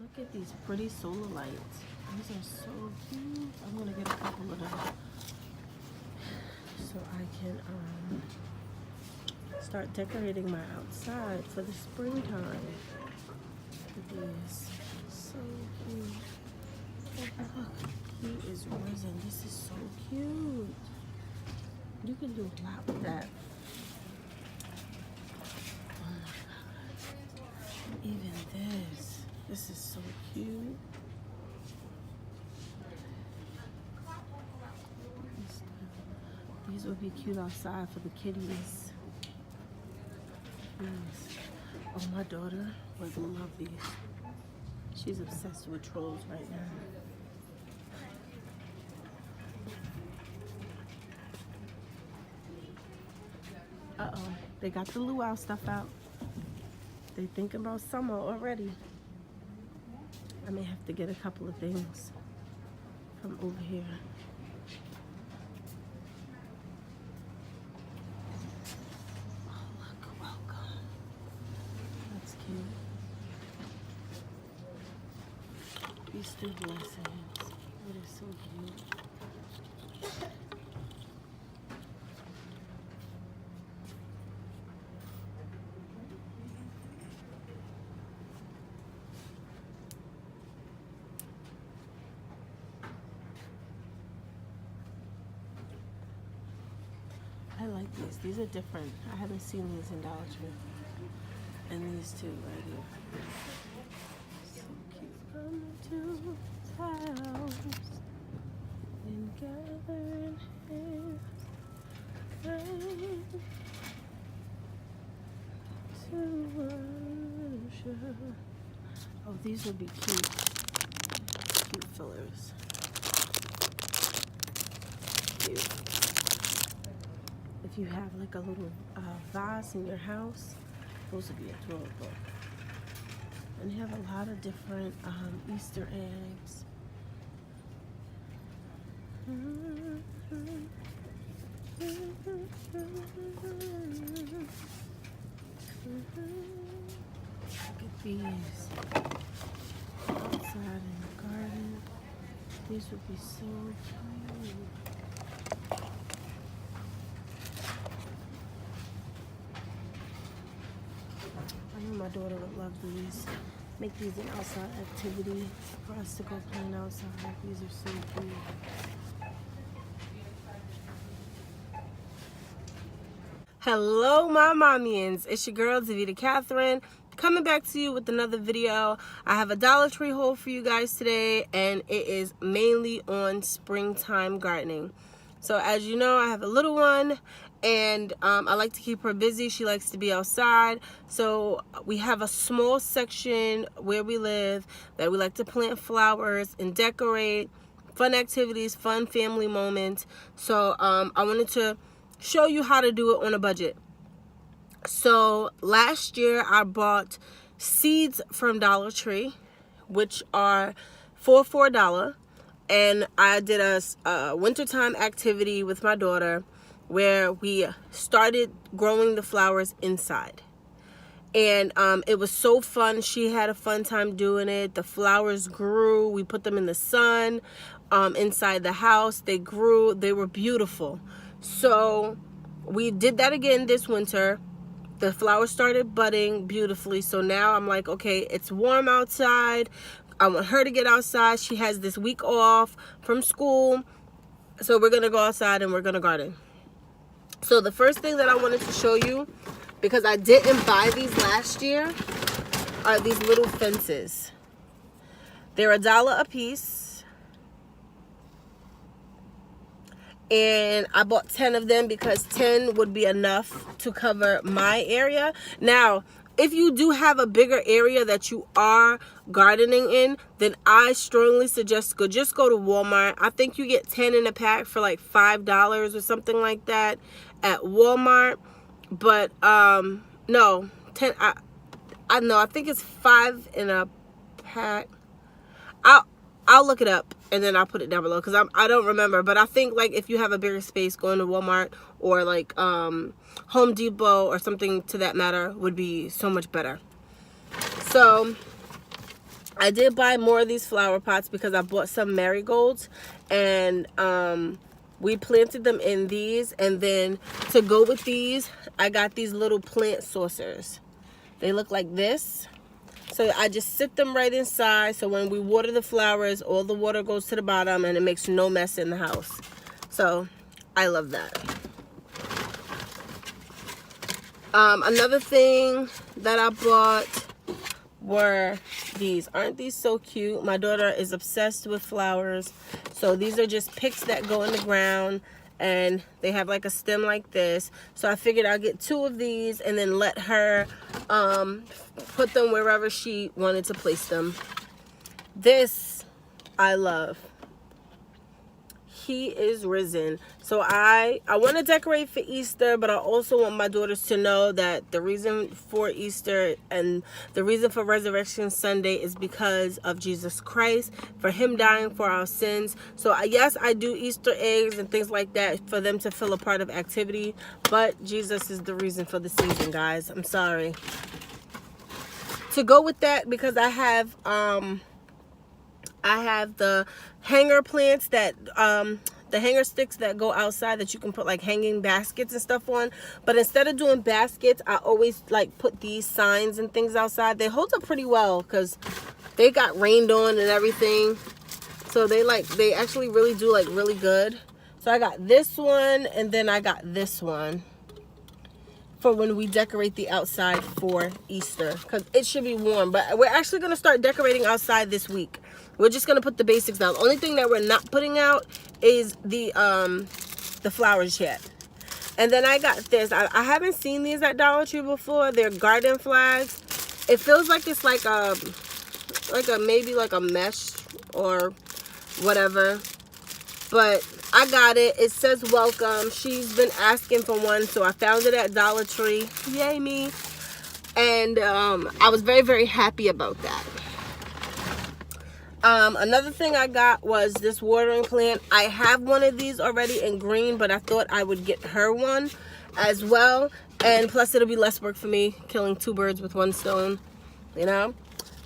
Look at these pretty solar lights. These are so cute. I'm gonna get a couple of them so I can start decorating my outside for the springtime. Look at these. So cute. Oh, look, he is risen. This is so cute. You can do a lot with that. Oh my God. Even this. This is so cute. These would be cute outside for the kitties. Yes. Oh, my daughter would love these. She's obsessed with trolls right now. Uh-oh, they got the luau stuff out. They thinking about summer already. I may have to get a couple of things from over here. Oh, look, welcome. That's cute. Easter blessings. It is so cute. I like these. These are different. I haven't seen these in Dollar Tree. And these two right here. So cute. Come to his house and gather in his kind to worship. Oh, these would be cute. Cute fillers. Cute. If you have like a little vase in your house, those would be adorable. And they have a lot of different Easter eggs. Look at these. Outside in the garden. These would be so cute. I know my daughter would love these. Make these an outside activity for us to go playing outside. These are so cute. Hello, my mommians. It's your girl, Davita Catherine, coming back to you with another video. I have a Dollar Tree haul for you guys today, and it is mainly on springtime gardening. So as you know, I have a little one, and I like to keep her busy. She likes to be outside. So we have a small section where we live that we like to plant flowers and decorate, fun activities, fun family moments. So I wanted to show you how to do it on a budget. So last year I bought seeds from Dollar Tree, which are for $4. And I did a wintertime activity with my daughter where we started growing the flowers inside. And it was so fun. She had a fun time doing it. The flowers grew. We put them in the sun inside the house. They grew. They were beautiful. So we did that again this winter. The flowers started budding beautifully. So now I'm like, okay, it's warm outside. I want her to get outside. She has this week off from school. So we're going to go outside and we're going to garden. So the first thing that I wanted to show you, because I didn't buy these last year, are these little fences. They're $1 a piece. And I bought 10 of them because 10 would be enough to cover my area. Now, if you do have a bigger area that you are gardening in, then I strongly suggest just go to Walmart. I think you get 10 in a pack for like $5 or something like that at Walmart. But no, 10. I know. I think it's 5 in a pack. I'll look it up and then I'll put it down below because I don't remember. But I think like if you have a bigger space, going to Walmart or like Home Depot or something to that matter would be so much better. So I did buy more of these flower pots because I bought some marigolds, and we planted them in these. And then to go with these, I got these little plant saucers. They look like this. So I just sit them right inside, so when we water the flowers, all the water goes to the bottom and it makes no mess in the house. So I love that. Another thing that I bought were these. Aren't these so cute? My daughter is obsessed with flowers. So these are just picks that go in the ground, and they have like a stem like this. So I figured I'll get 2 of these and then let her put them wherever she wanted to place them. This I love. He is risen. So I want to decorate for Easter, but I also want my daughters to know that the reason for Easter and the reason for Resurrection Sunday is because of Jesus Christ, for him dying for our sins. So yes, I do Easter eggs and things like that for them to feel a part of activity, but Jesus is the reason for the season, guys. I'm sorry. To go with that, because I have the hanger plants that the hanger sticks that go outside that you can put like hanging baskets and stuff on. But instead of doing baskets, I always like put these signs and things outside. They hold up pretty well because they got rained on and everything. So they actually really do like really good. So I got this one, and then I got this one for when we decorate the outside for Easter, because it should be warm. But we're actually going to start decorating outside this week. We're just going to put the basics down. The only thing that we're not putting out is the flowers yet. And then I got this. I haven't seen these at Dollar Tree before. They're garden flags. It feels like it's like a maybe like a mesh or whatever. But I got it. It says welcome. She's been asking for one, so I found it at Dollar Tree. Yay me. And I was very, very happy about that. Another thing I got was this watering plant. I have one of these already in green, but I thought I would get her one as well. And plus it'll be less work for me, killing 2 birds with 1 stone, you know.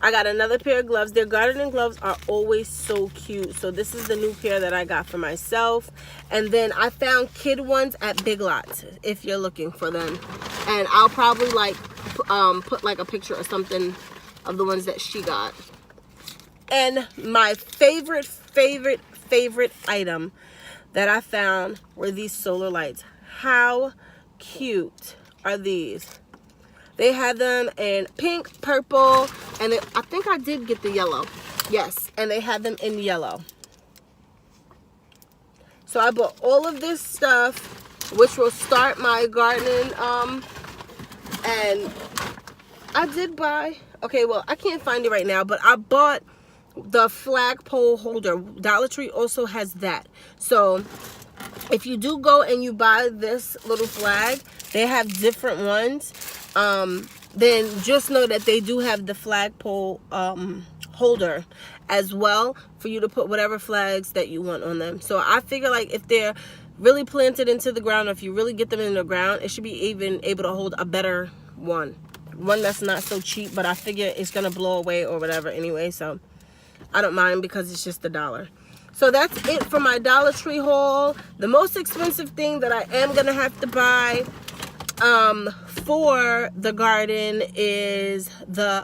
I got another pair of gloves. Their gardening gloves are always so cute. So this is the new pair that I got for myself. And then I found kid ones at Big Lots if you're looking for them. And I'll probably like put like a picture or something of the ones that she got. And my favorite item that I found were these solar lights. How cute are these? They had them in pink, purple, and I think I did get the yellow. Yes, and they had them in yellow. So I bought all of this stuff, which will start my gardening. And I did buy, okay, well, I can't find it right now, but I bought the flagpole holder. Dollar Tree also has that. So if you do go and you buy this little flag, they have different ones. Then just know that they do have the flagpole holder as well for you to put whatever flags that you want on them. So I figure like if they're really planted into the ground, or if you really get them in the ground, it should be even able to hold a better one that's not so cheap, but I figure it's gonna blow away or whatever anyway, so I don't mind because it's just $1. So that's it for my Dollar Tree haul. The most expensive thing that I am gonna have to buy for the garden is the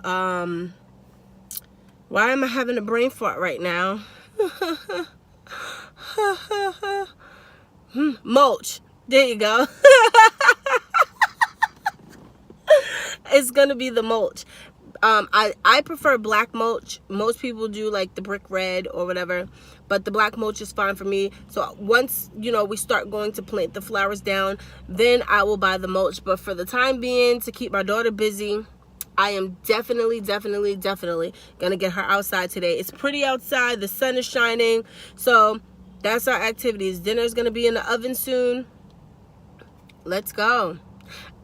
why am I having a brain fart right now? Mulch. There you go. It's gonna be the mulch. I prefer black mulch. Most people do like the brick red or whatever, but the black mulch is fine for me. So once, you know, we start going to plant the flowers down, then I will buy the mulch. But for the time being, to keep my daughter busy, I am definitely gonna get her outside today. It's pretty outside, the sun is shining, so that's our activities. Dinner's gonna be in the oven soon. Let's go.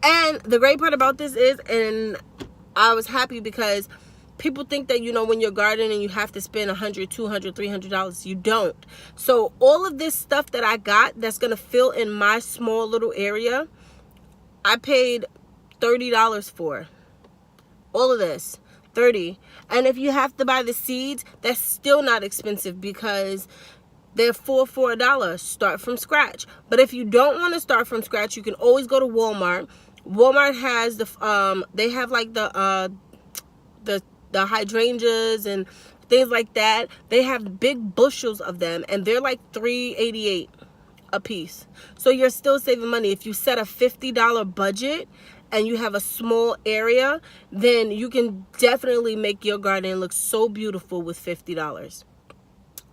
And the great part about this is, and I was happy because people think that, you know, when you're gardening you have to spend $100, $200, $300. You don't. So all of this stuff that I got that's gonna fill in my small little area, I paid $30 for all of this. $30. And if you have to buy the seeds, that's still not expensive because they're for $1. Start from scratch. But if you don't want to start from scratch, you can always go to Walmart. Walmart has they have like the hydrangeas and things like that. They have big bushels of them, and they're like $3.88 a piece. So you're still saving money. If you set a $50 budget and you have a small area, then you can definitely make your garden look so beautiful with $50.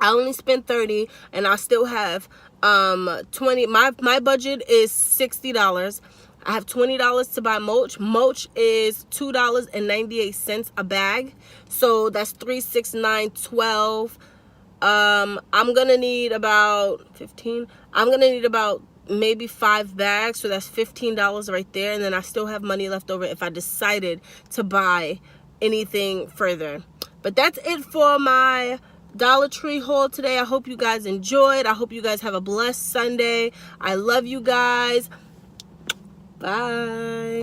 I only spent $30, and I still have $20. My budget is $60. I have $20 to buy mulch. Mulch is $2.98 a bag, so that's 3, 6, 9, 12. I'm gonna need about 15. I'm gonna need about maybe 5 bags, so that's $15 right there, and then I still have money left over if I decided to buy anything further. But that's it for my Dollar Tree haul today. I hope you guys enjoyed. I hope you guys have a blessed Sunday. I love you guys. Bye.